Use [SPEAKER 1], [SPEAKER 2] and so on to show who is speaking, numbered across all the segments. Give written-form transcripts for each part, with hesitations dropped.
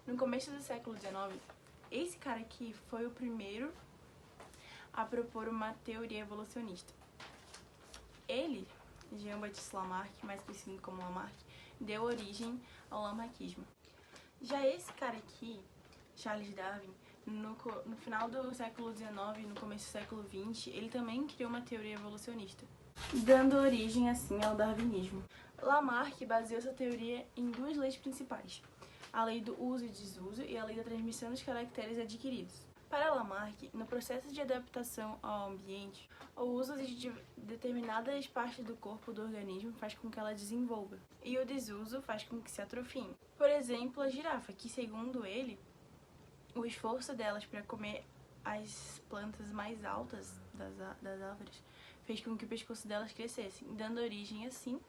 [SPEAKER 1] No começo do século XIX, esse cara aqui foi o primeiro a propor uma teoria evolucionista. Ele, Jean-Baptiste Lamarck, mais conhecido como Lamarck, deu origem ao lamarckismo. Já esse cara aqui, Charles Darwin, no final do século XIX e no começo do século XX, ele também criou uma teoria evolucionista, dando origem assim ao darwinismo. Lamarck baseou essa teoria em duas leis principais: a lei do uso e desuso e a lei da transmissão dos caracteres adquiridos. Para Lamarck, no processo de adaptação ao ambiente, o uso de determinadas partes do corpo do organismo faz com que ela desenvolva, e o desuso faz com que se atrofiem. Por exemplo, a girafa, que segundo ele, o esforço delas para comer as plantas mais altas das árvores fez com que o pescoço delas crescesse, dando origem, assim,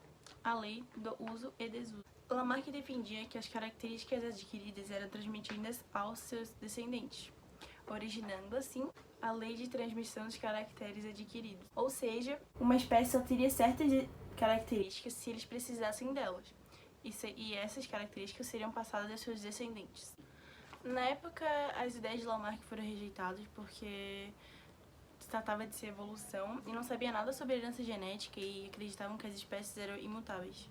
[SPEAKER 1] à lei do uso e desuso. Lamarck defendia que as características adquiridas eram transmitidas aos seus descendentes, originando, assim, a lei de transmissão dos caracteres adquiridos. Ou seja, uma espécie só teria certas características se eles precisassem delas, e essas características seriam passadas aos seus descendentes. Na época, as ideias de Lamarck foram rejeitadas porque se tratava de ser evolução e não sabia nada sobre herança genética e acreditavam que as espécies eram imutáveis.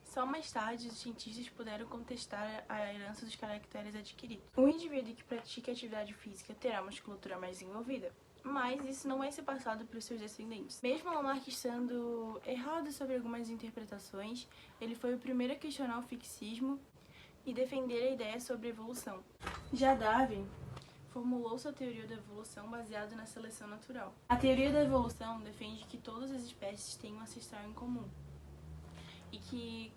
[SPEAKER 1] Só mais tarde, os cientistas puderam contestar a herança dos caracteres adquiridos. O indivíduo que pratica atividade física terá uma musculatura mais desenvolvida, mas isso não vai ser passado para os seus descendentes. Mesmo Lamarck estando errado sobre algumas interpretações, ele foi o primeiro a questionar o fixismo e defender a ideia sobre evolução. Já Darwin formulou sua teoria da evolução baseada na seleção natural. A teoria da evolução defende que todas as espécies têm um ancestral em comum e que,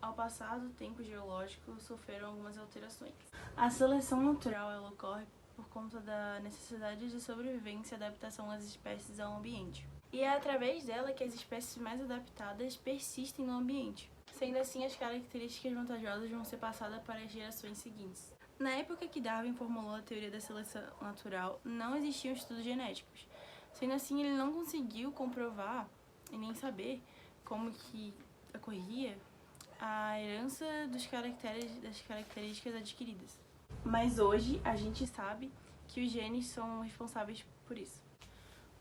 [SPEAKER 1] ao passar do tempo geológico, sofreram algumas alterações. A seleção natural ela ocorre por conta da necessidade de sobrevivência e adaptação das espécies ao ambiente. E é através dela que as espécies mais adaptadas persistem no ambiente. Sendo assim, as características vantajosas vão ser passadas para as gerações seguintes. Na época que Darwin formulou a teoria da seleção natural, não existiam estudos genéticos. Sendo assim, ele não conseguiu comprovar e nem saber como que ocorria a herança das características adquiridas. Mas hoje a gente sabe que os genes são responsáveis por isso.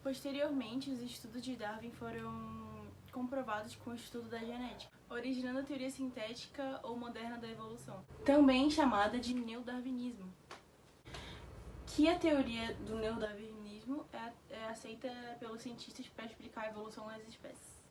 [SPEAKER 1] Posteriormente, os estudos de Darwin foram comprovados com o estudo da genética, originando a teoria sintética ou moderna da evolução, também chamada de neodarwinismo, que a teoria do neodarwinismo é aceita pelos cientistas para explicar a evolução das espécies.